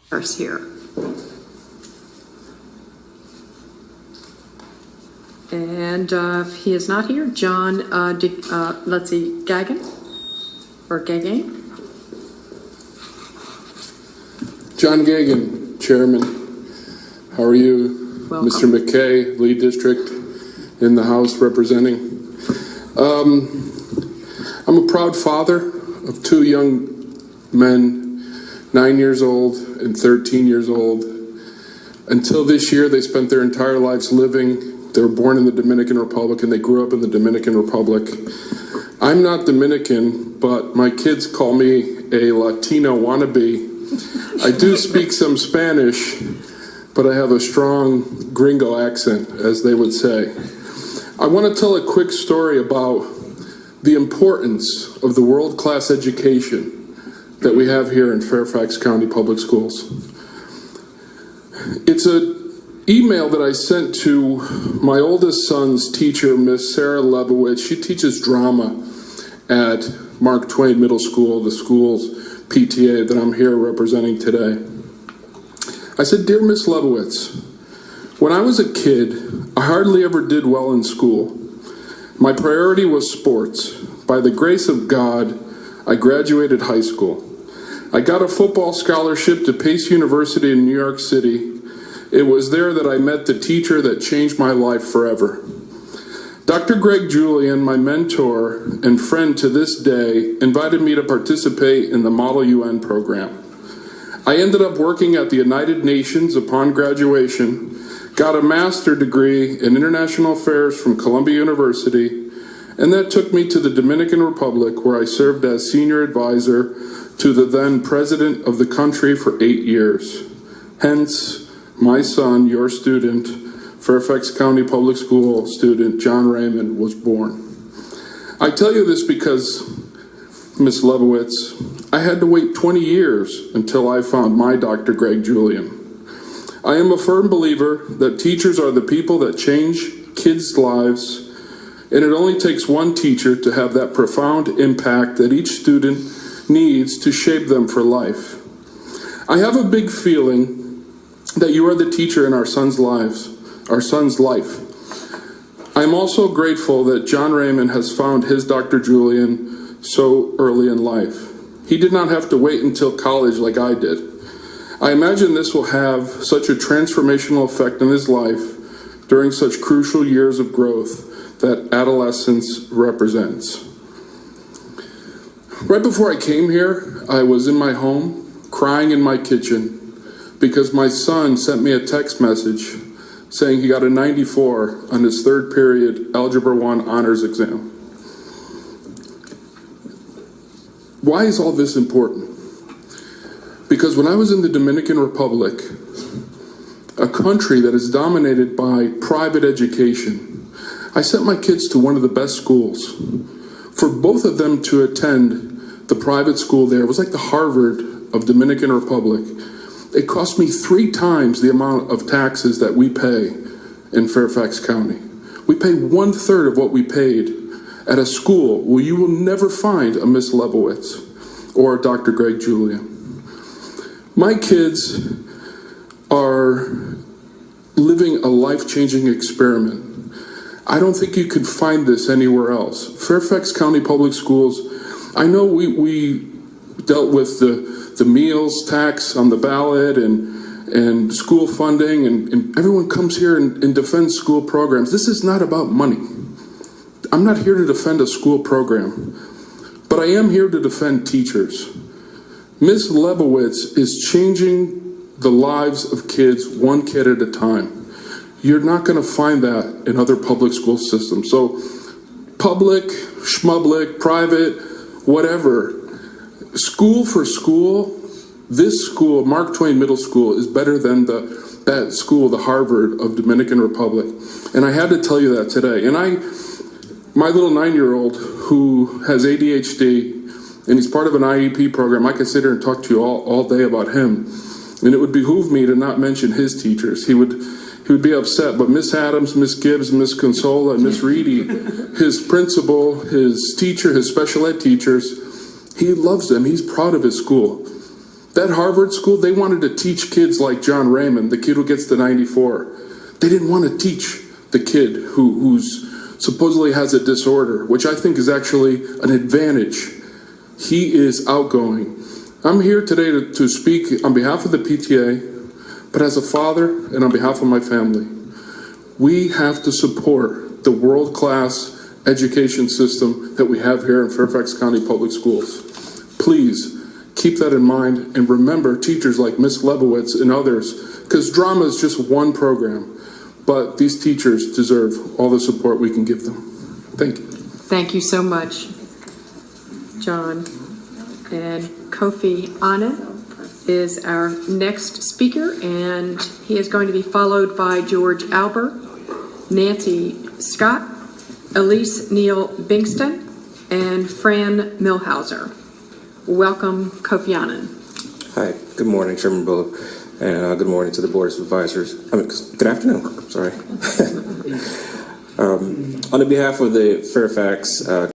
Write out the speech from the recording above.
here. And if he is not here, John, let's see, Gagan or Gagan? John Gagan, Chairman. How are you? Welcome. Mr. McKay, Lead District in the House representing. I'm a proud father of two young men, 9 years old and 13 years old. Until this year, they spent their entire lives living. They were born in the Dominican Republic and they grew up in the Dominican Republic. I'm not Dominican, but my kids call me a Latino wannabe. I do speak some Spanish, but I have a strong gringo accent, as they would say. I want to tell a quick story about the importance of the world-class education that we have here in Fairfax County Public Schools. It's an email that I sent to my oldest son's teacher, Miss Sarah Lebowitz. She teaches drama at Mark Twain Middle School, the school's PTA that I'm here representing today. I said, "Dear Miss Lebowitz, when I was a kid, I hardly ever did well in school. My priority was sports. By the grace of God, I graduated high school. I got a football scholarship to Pace University in New York City. It was there that I met the teacher that changed my life forever. Dr. Greg Julian, my mentor and friend to this day, invited me to participate in the Model UN program. I ended up working at the United Nations upon graduation, got a master's degree in international affairs from Columbia University, and that took me to the Dominican Republic, where I served as senior advisor to the then president of the country for 8 years. Hence, my son, your student, Fairfax County Public School student, John Raymond, was born. I tell you this because, Ms. Lebowitz, I had to wait 20 years until I found my Dr. Greg Julian. I am a firm believer that teachers are the people that change kids' lives, and it only takes one teacher to have that profound impact that each student needs to shape them for life. I have a big feeling that you are the teacher in our son's life. I'm also grateful that John Raymond has found his Dr. Julian so early in life. He did not have to wait until college like I did. I imagine this will have such a transformational effect in his life during such crucial years of growth that adolescence represents. Right before I came here, I was in my home, crying in my kitchen, because my son sent me a text message saying he got a 94 on his third period Algebra 1 honors exam. Why is all this important? Because when I was in the Dominican Republic, a country that is dominated by private education, I sent my kids to one of the best schools. For both of them to attend the private school there, it was like the Harvard of Dominican Republic. It cost me 3 times the amount of taxes that we pay in Fairfax County. We pay 1/3 of what we paid at a school where you will never find a Miss Lebowitz or a Dr. Greg Julian. My kids are living a life-changing experiment. I don't think you could find this anywhere else. Fairfax County Public Schools, I know we dealt with the meals tax on the ballot and school funding, and everyone comes here and defends school programs. This is not about money. I'm not here to defend a school program, but I am here to defend teachers. Ms. Lebowitz is changing the lives of kids one kid at a time. You're not going to find that in other public school systems. So public, schmublic, private, whatever, school for school, this school, Mark Twain Middle School, is better than that school, the Harvard of Dominican Republic. And I had to tell you that today. And my little 9-year-old who has ADHD, and he's part of an IEP program, I could sit here and talk to you all day about him. And it would behoove me to not mention his teachers. He would be upset. But Miss Adams, Miss Gibbs, Miss Consola, and Miss Reedy, his principal, his teacher, his special ed teachers, he loves them. He's proud of his school. That Harvard school, they wanted to teach kids like John Raymond, the kid who gets the 94. They didn't want to teach the kid who's supposedly has a disorder, which I think is actually an advantage. He is outgoing. I'm here today to speak on behalf of the PTA, but as a father and on behalf of my family. We have to support the world-class education system that we have here in Fairfax County Public Schools. Please keep that in mind and remember teachers like Miss Lebowitz and others, because drama is just one program. But these teachers deserve all the support we can give them. Thank you. Thank you so much, John. And Kofi Annan is our next speaker, and he is going to be followed by George Albert, Nancy Scott, Elise Neal Bingston, and Fran Milhauser. Welcome, Kofi Annan. Hi, good morning, Chairman Bullock, and good morning to the Board of Supervisors. Good afternoon, sorry. On behalf of the Fairfax